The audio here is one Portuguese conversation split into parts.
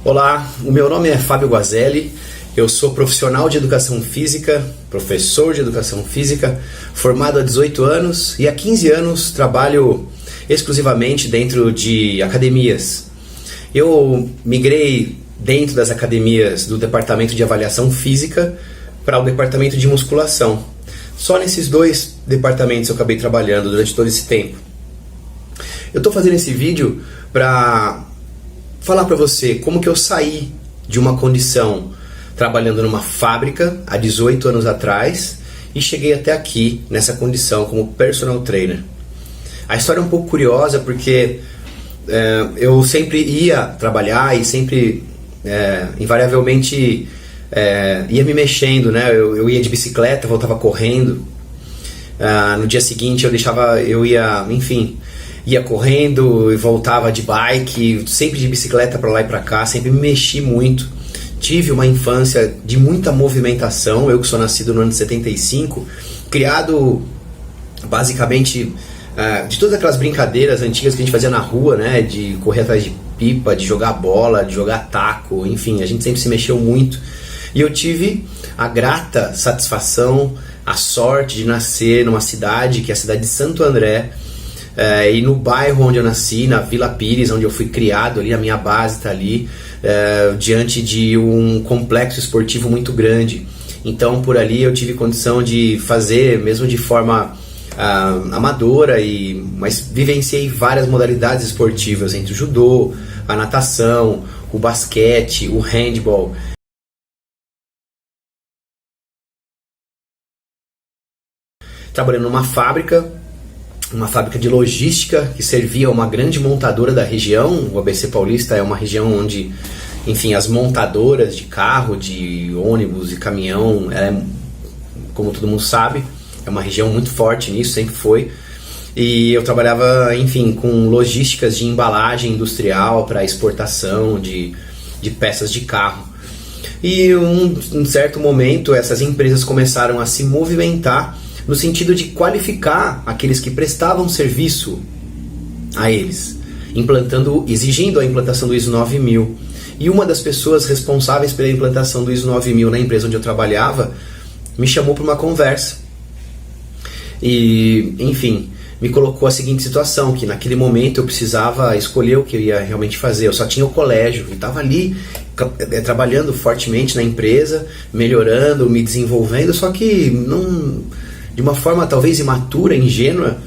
Olá, o meu nome é Fábio Guazelli, eu sou profissional de educação física, professor de educação física, formado há 18 anos e há 15 anos trabalho exclusivamente dentro de academias. Eu migrei dentro das academias do departamento de avaliação física para o departamento de musculação. Só nesses dois departamentos eu acabei trabalhando durante todo esse tempo. Eu estou fazendo esse vídeo para falar para você como que eu saí de uma condição trabalhando numa fábrica há 18 anos atrás e cheguei até aqui nessa condição como personal trainer. A história é um pouco curiosa porque eu sempre ia trabalhar e sempre invariavelmente ia me mexendo, né? Eu ia de bicicleta, voltava correndo. No dia seguinte ia correndo e voltava de bike, sempre de bicicleta para lá e para cá, sempre me mexi muito. Tive uma infância de muita movimentação, eu que sou nascido no ano de 75, criado basicamente de todas aquelas brincadeiras antigas que a gente fazia na rua, né, de correr atrás de pipa, de jogar bola, de jogar taco, enfim, a gente sempre se mexeu muito. E eu tive a grata satisfação, a sorte de nascer numa cidade, que é a cidade de Santo André, e no bairro onde eu nasci, na Vila Pires, onde eu fui criado, ali a minha base está ali, diante de um complexo esportivo muito grande. Então por ali eu tive condição de fazer, mesmo de forma amadora, mas vivenciei várias modalidades esportivas, entre o judô, a natação, o basquete, o handball. Trabalhando numa fábrica de logística que servia a uma grande montadora da região. O ABC Paulista é uma região onde, enfim, as montadoras de carro, de ônibus e caminhão, como todo mundo sabe, é uma região muito forte nisso, sempre foi. E eu trabalhava, enfim, com logísticas de embalagem industrial para exportação de peças de carro. E um certo momento essas empresas começaram a se movimentar no sentido de qualificar aqueles que prestavam serviço a eles, exigindo a implantação do ISO 9000. E uma das pessoas responsáveis pela implantação do ISO 9000 na empresa onde eu trabalhava me chamou para uma conversa. E, enfim, me colocou a seguinte situação, que naquele momento eu precisava escolher o que eu ia realmente fazer. Eu só tinha o colégio e estava ali trabalhando fortemente na empresa, melhorando, me desenvolvendo, só que de uma forma talvez imatura, ingênua,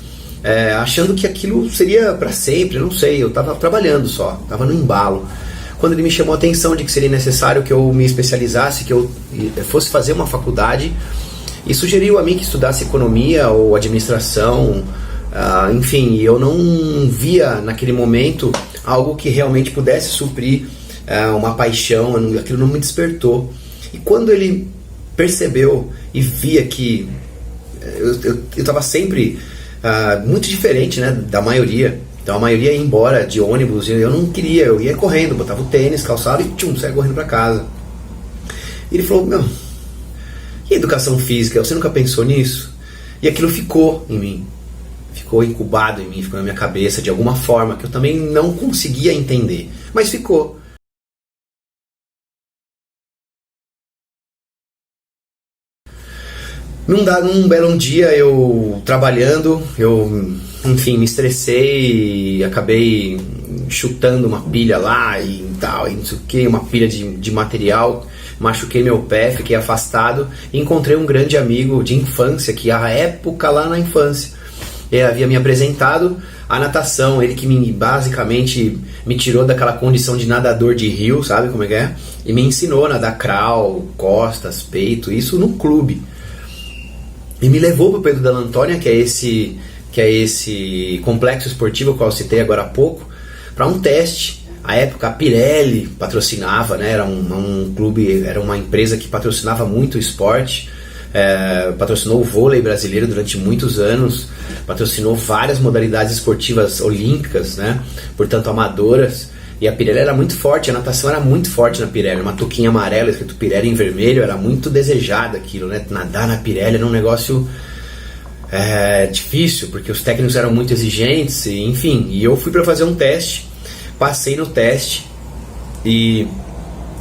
achando que aquilo seria para sempre, não sei, eu estava trabalhando só, estava no embalo. Quando ele me chamou a atenção de que seria necessário que eu me especializasse, que eu fosse fazer uma faculdade, e sugeriu a mim que estudasse economia ou administração, enfim, eu não via naquele momento algo que realmente pudesse suprir uma paixão, aquilo não me despertou. E quando ele percebeu e via que eu estava sempre muito diferente, né, da maioria. Então a maioria ia embora de ônibus e eu não queria, eu ia correndo, botava o tênis, calçado e saia correndo para casa. E ele falou: meu, e educação física, você nunca pensou nisso? E aquilo ficou em mim, ficou incubado em mim, ficou na minha cabeça de alguma forma que eu também não conseguia entender, mas ficou. Num belo dia, eu trabalhando, enfim, me estressei e acabei chutando uma pilha lá e tal, e não sei o que, uma pilha de material, machuquei meu pé, fiquei afastado e encontrei um grande amigo de infância, que à época lá na infância, ele havia me apresentado a natação, ele que basicamente me tirou daquela condição de nadador de rio, sabe como é que é? E me ensinou a nadar crawl, costas, peito, isso num clube. E me levou para o Pedro Della Antônia, que é esse complexo esportivo que eu citei agora há pouco, para um teste. À época a Pirelli patrocinava, né? Era um clube, era uma empresa que patrocinava muito o esporte, patrocinou o vôlei brasileiro durante muitos anos, patrocinou várias modalidades esportivas olímpicas, né? Portanto amadoras. E a Pirelli era muito forte, a natação era muito forte na Pirelli, uma touquinha amarela escrito Pirelli em vermelho, era muito desejado aquilo, né? Nadar na Pirelli era um negócio difícil, porque os técnicos eram muito exigentes, enfim. E eu fui para fazer um teste, passei no teste e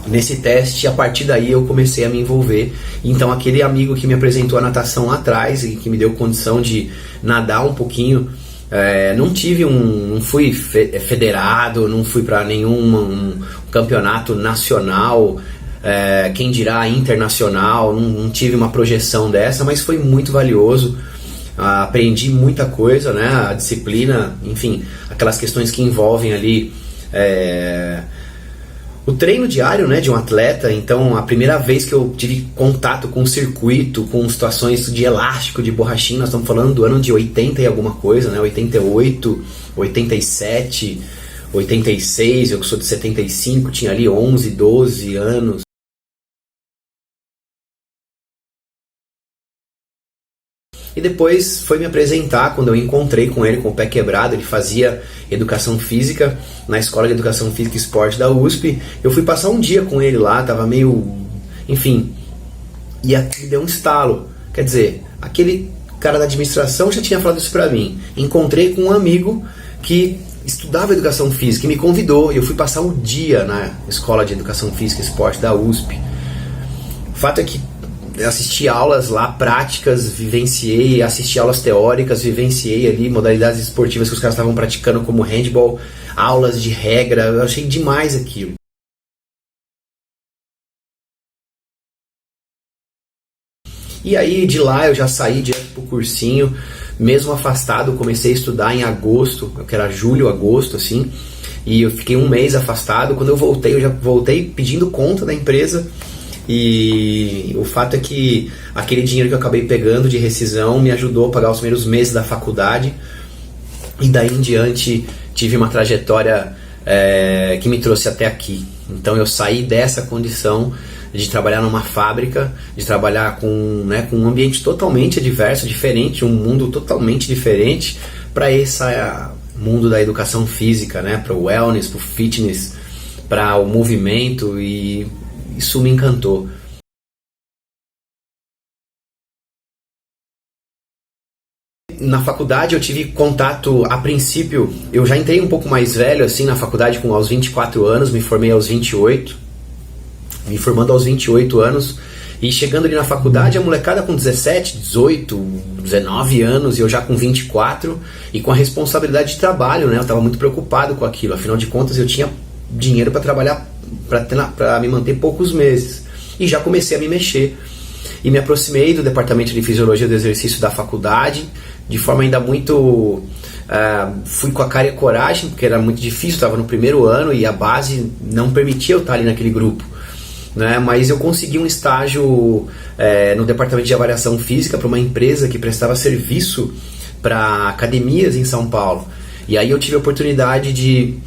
nesse teste, a partir daí eu comecei a me envolver. Então aquele amigo que me apresentou a natação lá atrás e que me deu condição de nadar um pouquinho, não fui federado, não fui para nenhum campeonato nacional, quem dirá internacional, não tive uma projeção dessa, mas foi muito valioso. Aprendi muita coisa, né? A disciplina, enfim, aquelas questões que envolvem ali o treino diário, né, de um atleta. Então a primeira vez que eu tive contato com o circuito, com situações de elástico, de borrachinha, nós estamos falando do ano de 80 e alguma coisa, né, 88, 87, 86, eu que sou de 75, tinha ali 11, 12 anos. E depois foi me apresentar, quando eu encontrei com ele com o pé quebrado. Ele fazia educação física na Escola de Educação Física e Esporte da USP. Eu fui passar um dia com ele lá, tava meio... enfim, e aqui deu um estalo. Quer dizer, aquele cara da administração já tinha falado isso pra mim. Encontrei com um amigo que estudava educação física e me convidou. E eu fui passar um dia na Escola de Educação Física e Esporte da USP. O fato é que assisti aulas lá práticas, vivenciei, assisti aulas teóricas, vivenciei ali modalidades esportivas que os caras estavam praticando, como handball, aulas de regra. Eu achei demais aquilo. E aí de lá eu já saí direto pro cursinho, mesmo afastado. Comecei a estudar em agosto, que era julho, agosto, assim, e eu fiquei um mês afastado. Quando eu já voltei pedindo conta da empresa. E o fato é que aquele dinheiro que eu acabei pegando de rescisão me ajudou a pagar os primeiros meses da faculdade, e daí em diante tive uma trajetória que me trouxe até aqui. Então eu saí dessa condição de trabalhar numa fábrica, de trabalhar com um ambiente totalmente diverso, diferente, um mundo totalmente diferente, para esse mundo da educação física, né? Para o wellness, para o fitness, para o movimento, e isso me encantou. Na faculdade eu tive contato, a princípio, eu já entrei um pouco mais velho, assim, na faculdade aos 24 anos, me formei aos 28, me formando aos 28 anos, e chegando ali na faculdade, a molecada com 17, 18, 19 anos, e eu já com 24, e com a responsabilidade de trabalho, né? Eu estava muito preocupado com aquilo, afinal de contas eu tinha dinheiro para trabalhar, para me manter poucos meses, e já comecei a me mexer, e me aproximei do departamento de fisiologia do exercício da faculdade, de forma ainda muito... fui com a cara e a coragem, porque era muito difícil, estava no primeiro ano e a base não permitia eu estar ali naquele grupo, né? Mas eu consegui um estágio no departamento de avaliação física para uma empresa que prestava serviço para academias em São Paulo, e aí eu tive a oportunidade de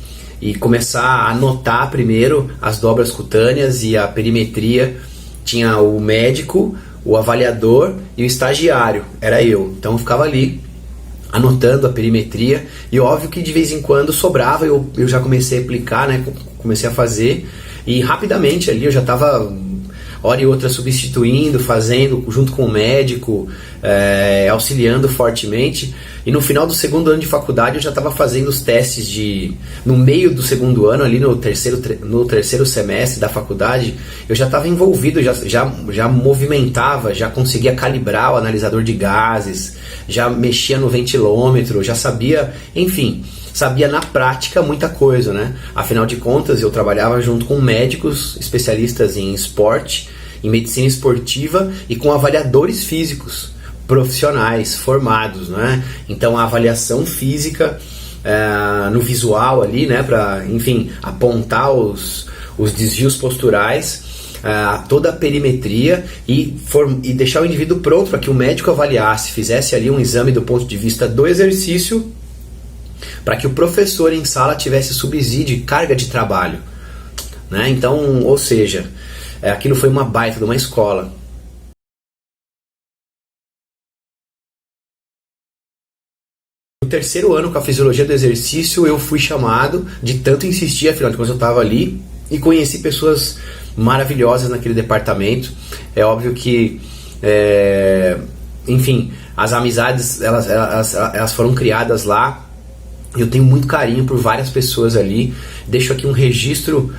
começar a anotar primeiro as dobras cutâneas e a perimetria. Tinha o médico, o avaliador e o estagiário, era eu. Então eu ficava ali anotando a perimetria, e óbvio que de vez em quando sobrava, eu já comecei a aplicar, né? Comecei a fazer, e rapidamente ali eu já estava hora e outra substituindo, fazendo junto com o médico, auxiliando fortemente. E no final do segundo ano de faculdade eu já estava fazendo os testes no meio do segundo ano, ali no terceiro semestre da faculdade, eu já estava envolvido, já movimentava, já conseguia calibrar o analisador de gases, já mexia no ventilômetro, já sabia, enfim, sabia na prática muita coisa, né? Afinal de contas, eu trabalhava junto com médicos especialistas em esporte, em medicina esportiva, e com avaliadores físicos profissionais formados, né? Então a avaliação física no visual ali, né, para, enfim, apontar os desvios posturais, toda a perimetria, e deixar o indivíduo pronto para que o médico avaliasse, fizesse ali um exame do ponto de vista do exercício, para que o professor em sala tivesse subsídio e carga de trabalho, né? Então, ou seja, aquilo foi uma baita de uma escola. No terceiro ano, com a fisiologia do exercício, eu fui chamado, de tanto insistir, afinal de contas eu estava ali, e conheci pessoas maravilhosas naquele departamento. É óbvio que, enfim, as amizades elas foram criadas lá. Eu tenho muito carinho por várias pessoas ali. Deixo aqui um registro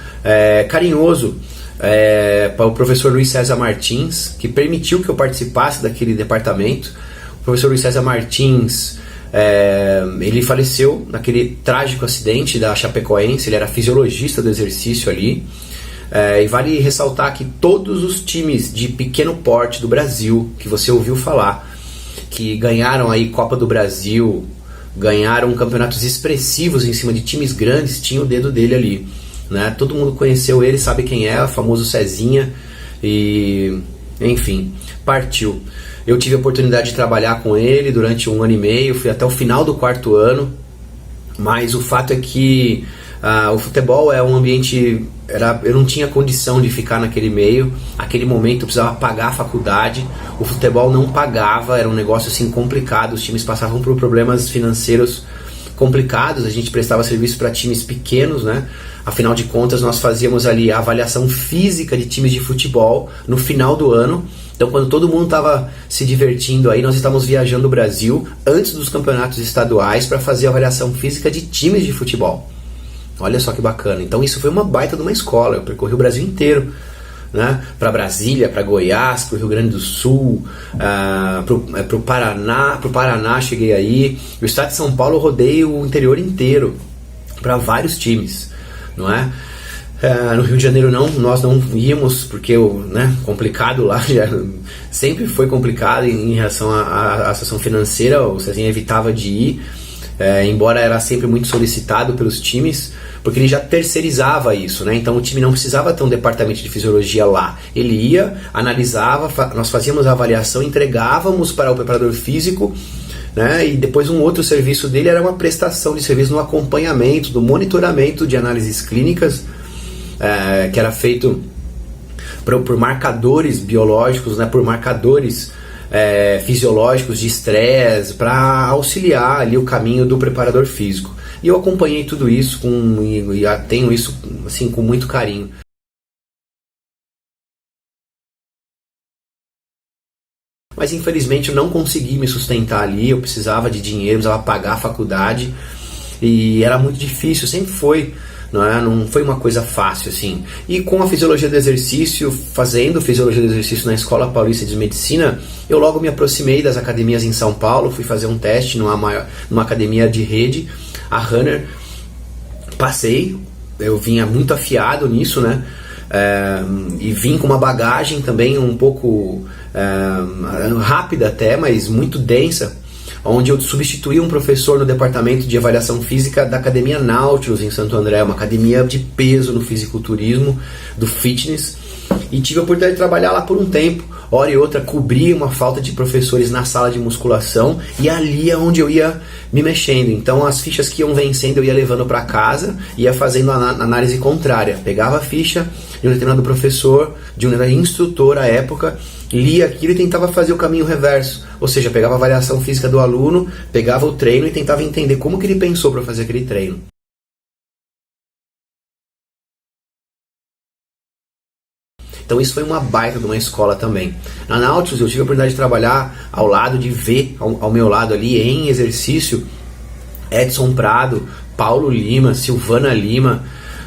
carinhoso para o professor Luiz César Martins, que permitiu que eu participasse daquele departamento. O professor Luiz César Martins, ele faleceu naquele trágico acidente da Chapecoense. Ele era fisiologista do exercício ali. E vale ressaltar que todos os times de pequeno porte do Brasil, que você ouviu falar, que ganharam aí Copa do Brasil, ganharam campeonatos expressivos em cima de times grandes, tinha o dedo dele ali, né? Todo mundo conheceu ele, sabe quem é, o famoso Cezinha. E enfim, partiu. Eu tive a oportunidade de trabalhar com ele durante 1 ano e meio, fui até o final do 4º ano, mas o fato é que o futebol é um ambiente... eu não tinha condição de ficar naquele meio. Aquele momento eu precisava pagar a faculdade, o futebol não pagava, era um negócio assim complicado, os times passavam por problemas financeiros complicados, a gente prestava serviço para times pequenos, né? Afinal de contas, nós fazíamos ali a avaliação física de times de futebol no final do ano. Então, quando todo mundo estava se divertindo aí, nós estávamos viajando o Brasil antes dos campeonatos estaduais para fazer a avaliação física de times de futebol. Olha só que bacana. Então isso foi uma baita de uma escola. Eu percorri o Brasil inteiro, né? Para Brasília, para Goiás, para o Rio Grande do Sul, para o Paraná cheguei aí. O estado de São Paulo eu rodei o interior inteiro para vários times, não é? No Rio de Janeiro nós não íamos, porque complicado lá, sempre foi complicado em relação à situação financeira. O Cezinha evitava de ir, embora era sempre muito solicitado pelos times, porque ele já terceirizava isso, né? Então o time não precisava ter um departamento de fisiologia lá. Ele ia, analisava, nós fazíamos a avaliação, entregávamos para o preparador físico, né? E depois um outro serviço dele era uma prestação de serviço no acompanhamento, do monitoramento de análises clínicas, que era feito por marcadores biológicos, né? Por marcadores fisiológicos de estresse, para auxiliar ali o caminho do preparador físico. E eu acompanhei tudo isso e tenho isso assim, com muito carinho. Mas infelizmente eu não consegui me sustentar ali, eu precisava de dinheiro, precisava pagar a faculdade e era muito difícil, sempre foi. Não foi uma coisa fácil assim. E com a fisiologia do exercício, fazendo fisiologia do exercício na Escola Paulista de Medicina, eu logo me aproximei das academias em São Paulo, fui fazer um teste numa academia de rede, a Runner. Passei, eu vinha muito afiado nisso, né? E vim com uma bagagem também um pouco rápida até, mas muito densa, onde eu substituí um professor no departamento de avaliação física da Academia Nautilus em Santo André, uma academia de peso no fisiculturismo, do fitness, e tive a oportunidade de trabalhar lá por um tempo. Hora e outra cobria uma falta de professores na sala de musculação, e ali é onde eu ia me mexendo. Então as fichas que iam vencendo eu ia levando para casa, ia fazendo a análise contrária, pegava a ficha de um determinado professor, de um instrutor à época, lia aquilo e tentava fazer o caminho reverso, ou seja, pegava a avaliação física do aluno, pegava o treino e tentava entender como que ele pensou para fazer aquele treino. Então isso foi uma baita de uma escola também. Na Nautilus eu tive a oportunidade de trabalhar ao lado de ao meu lado ali em exercício, Edson Prado, Paulo Lima, Silvana Lima,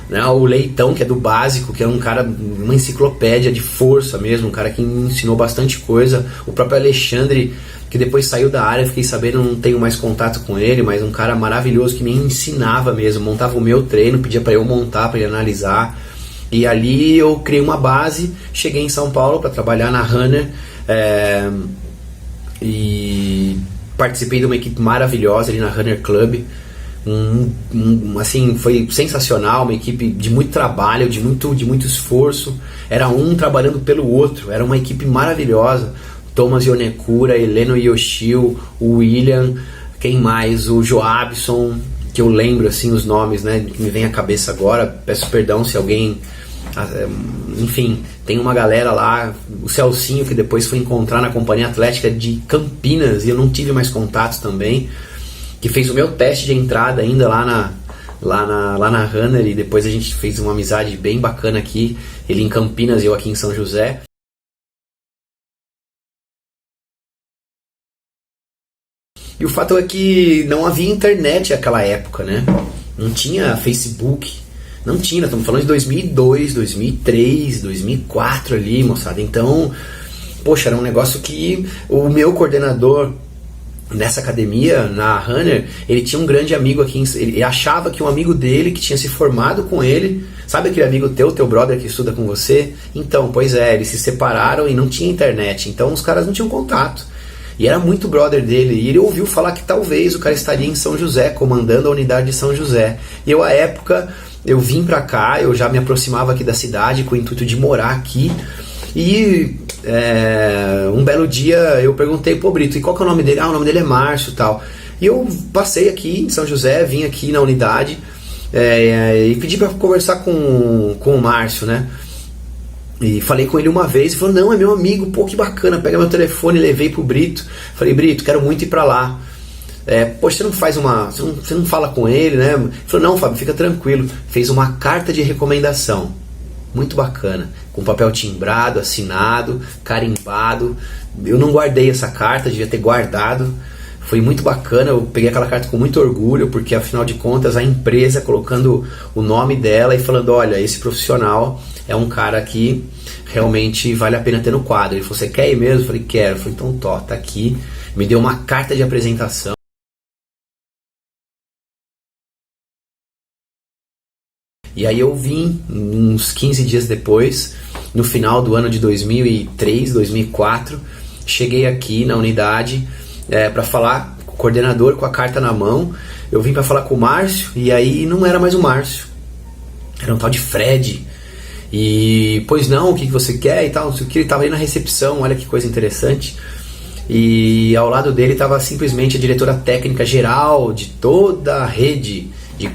né, o Leitão, que é do básico, que é um cara, uma enciclopédia de força mesmo, um cara que me ensinou bastante coisa. O próprio Alexandre, que depois saiu da área, fiquei sabendo, não tenho mais contato com ele, mas um cara maravilhoso que me ensinava mesmo, montava o meu treino, pedia para eu montar, para ele analisar. E ali eu criei uma base, cheguei em São Paulo para trabalhar na Runner, e participei de uma equipe maravilhosa ali na Runner Club. Assim, foi sensacional, uma equipe de muito trabalho, de muito esforço. Era um trabalhando pelo outro, era uma equipe maravilhosa. Thomas Yonekura, Heleno Yoshio, o William, quem mais? O Joabson, que eu lembro assim os nomes, né, que me vem à cabeça agora. Peço perdão se alguém... Enfim, tem uma galera lá, o Celcinho, que depois foi encontrar na Companhia Atlética de Campinas, e eu não tive mais contatos também, que fez o meu teste de entrada ainda lá na Runner, e depois a gente fez uma amizade bem bacana aqui, ele em Campinas e eu aqui em São José. E o fato é que não havia internet naquela época, né? Não tinha Facebook, Não tinha, estamos falando de 2002, 2003, 2004 ali, moçada. Então, poxa, era um negócio que o meu coordenador nessa academia, na Runner, ele tinha um grande amigo aqui, ele achava que um amigo dele que tinha se formado com ele, sabe aquele amigo teu brother que estuda com você? Então, pois é, eles se separaram e não tinha internet, então os caras não tinham contato. E era muito brother dele, e ele ouviu falar que talvez o cara estaria em São José, comandando a unidade de São José. E eu, à época, eu vim pra cá, eu já me aproximava aqui da cidade com o intuito de morar aqui, e um belo dia eu perguntei, pô Brito, e qual que é o nome dele? Ah, o nome dele é Márcio e tal. E eu passei aqui em São José, vim aqui na unidade e pedi para conversar com o Márcio, né? E falei com ele uma vez, ele falou, não, é meu amigo, pô, que bacana, pega meu telefone, levei pro Brito. Falei, Brito, quero muito ir pra lá. Poxa, você não faz você não fala com ele, né? Ele falou, não, Fábio, fica tranquilo. Fez uma carta de recomendação. Muito bacana, com papel timbrado, assinado, carimbado. Eu não guardei essa carta, devia ter guardado. Foi muito bacana, eu peguei aquela carta com muito orgulho, porque afinal de contas a empresa colocando o nome dela e falando, olha, esse profissional é um cara que realmente vale a pena ter no quadro. Ele falou, você quer ir mesmo? Eu falei, quero. Eu falei, então tá aqui. Me deu uma carta de apresentação. E aí eu vim, uns 15 dias depois, no final do ano de 2003, 2004, cheguei aqui na unidade para falar com o coordenador com a carta na mão. Eu vim para falar com o Márcio, e aí não era mais o Márcio, era um tal de Fred. E, pois não, o que você quer e tal, não sei o que, ele estava aí na recepção, olha que coisa interessante. E ao lado dele estava simplesmente a diretora técnica geral de toda a rede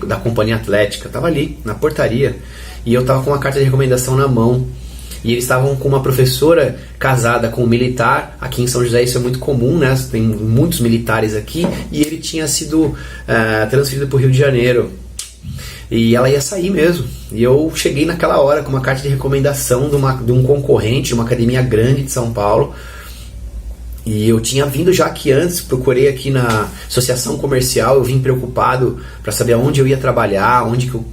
da companhia atlética, estava ali na portaria, e eu estava com uma carta de recomendação na mão, e eles estavam com uma professora casada com um militar. Aqui em São José isso é muito comum, né? Tem muitos militares aqui, e ele tinha sido transferido para o Rio de Janeiro, e ela ia sair mesmo, e eu cheguei naquela hora com uma carta de recomendação de um concorrente, de uma academia grande de São Paulo. E eu tinha vindo já aqui antes, procurei aqui na associação comercial, eu vim preocupado para saber aonde eu ia trabalhar, onde que eu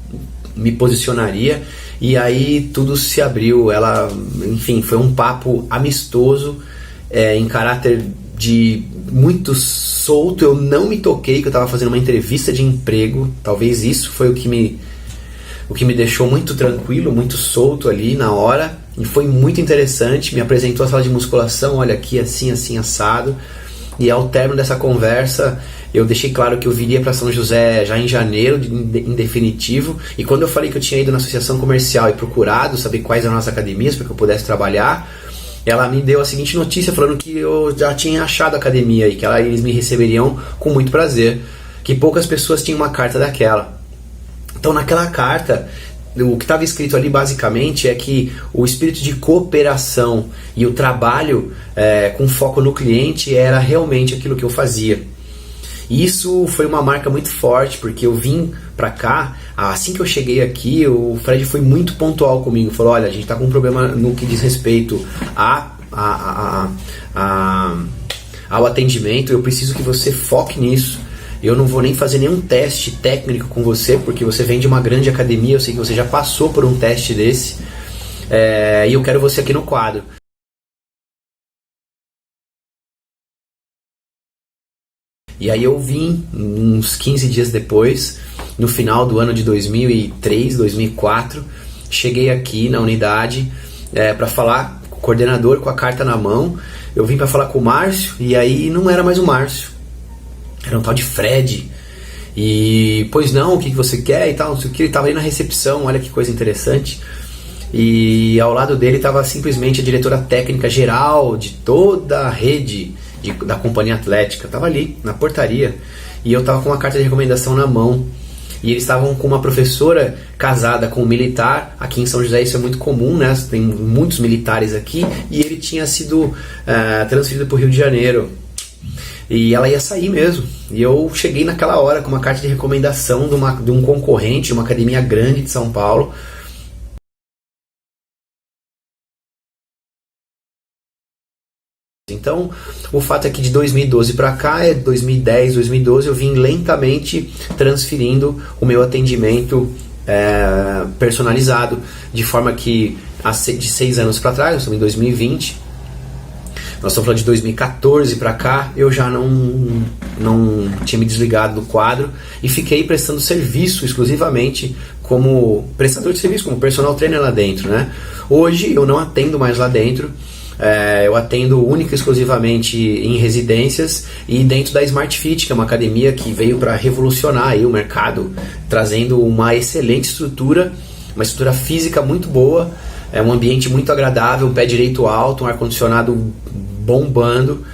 me posicionaria, e aí tudo se abriu. Ela, enfim, foi um papo amistoso, em caráter de muito solto. Eu não me toquei que eu estava fazendo uma entrevista de emprego, talvez isso foi o que me deixou muito tranquilo, muito solto ali na hora. E foi muito interessante, me apresentou a sala de musculação, olha aqui, assim, assim, assado. E ao término dessa conversa, eu deixei claro que eu viria para São José já em janeiro, em definitivo. E quando eu falei que eu tinha ido na associação comercial e procurado saber quais eram as academias para que eu pudesse trabalhar, ela me deu a seguinte notícia, falando que eu já tinha achado a academia e que eles me receberiam com muito prazer, que poucas pessoas tinham uma carta daquela. Então naquela carta, o que estava escrito ali basicamente é que o espírito de cooperação e o trabalho com foco no cliente era realmente aquilo que eu fazia. E isso foi uma marca muito forte, porque eu vim pra cá, assim que eu cheguei aqui, o Fred foi muito pontual comigo, falou, olha, a gente tá com um problema no que diz respeito ao atendimento, eu preciso que você foque nisso. Eu não vou nem fazer nenhum teste técnico com você, porque você vem de uma grande academia, eu sei que você já passou por um teste desse, e eu quero você aqui no quadro. E aí eu vim, uns 15 dias depois, no final do ano de 2003, 2004, cheguei aqui na unidade para falar com o coordenador com a carta na mão. Eu vim para falar com o Márcio, e aí não era mais o Márcio, era um tal de Fred. E, pois não, o que você quer e tal, não sei o que, ele estava aí na recepção, olha que coisa interessante. E ao lado dele estava simplesmente a diretora técnica geral de toda a rede da companhia atlética, estava ali na portaria, e eu estava com uma carta de recomendação na mão, e eles estavam com uma professora casada com um militar. Aqui em São José isso é muito comum, né? Tem muitos militares aqui, e ele tinha sido transferido para o Rio de Janeiro, e ela ia sair mesmo, e eu cheguei naquela hora com uma carta de recomendação de um concorrente, de uma academia grande de São Paulo. Então, o fato é que de 2012 para cá, 2010, 2012, eu vim lentamente transferindo o meu atendimento personalizado, de forma que de 6 anos para trás, nós estamos em 2020, nós estamos falando de 2014 para cá, eu já não tinha me desligado do quadro e fiquei prestando serviço exclusivamente como prestador de serviço, como personal trainer lá dentro, né? Hoje eu não atendo mais lá dentro, eu atendo única e exclusivamente em residências e dentro da Smart Fit, que é uma academia que veio para revolucionar aí o mercado, trazendo uma excelente estrutura, uma estrutura física muito boa, um ambiente muito agradável, um pé direito alto, um ar-condicionado bombando,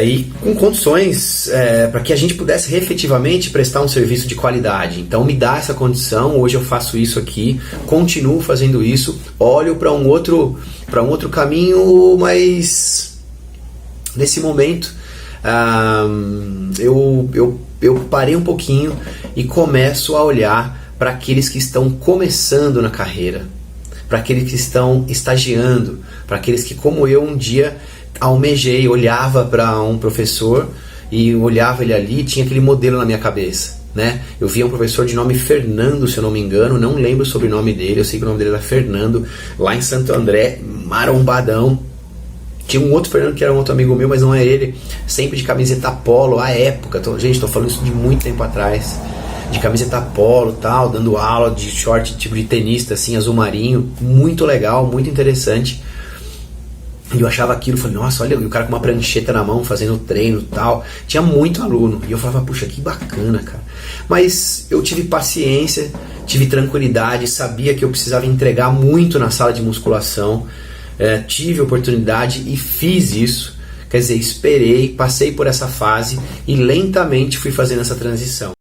e com condições para que a gente pudesse efetivamente prestar um serviço de qualidade. Então me dá essa condição, hoje eu faço isso aqui, continuo fazendo isso, olho para um outro caminho, mas nesse momento eu parei um pouquinho e começo a olhar para aqueles que estão começando na carreira, para aqueles que estão estagiando, para aqueles que, como eu, um dia almejei, olhava para um professor e olhava ele ali, tinha aquele modelo na minha cabeça, né? Eu via um professor de nome Fernando, se eu não me engano, não lembro o sobrenome dele, eu sei que o nome dele era Fernando, lá em Santo André, marombadão. Tinha um outro Fernando que era um outro amigo meu, mas não é ele, sempre de camiseta polo, à época, gente, estou falando isso de muito tempo atrás, de camiseta polo, tal, dando aula de short tipo de tenista, assim, azul marinho, muito legal, muito interessante. E eu achava aquilo, falei, nossa, olha, o cara com uma prancheta na mão, fazendo treino, tal. Tinha muito aluno, e eu falava, puxa, que bacana, cara. Mas eu tive paciência, tive tranquilidade, sabia que eu precisava entregar muito na sala de musculação, tive oportunidade e fiz isso. Quer dizer, esperei, passei por essa fase e lentamente fui fazendo essa transição.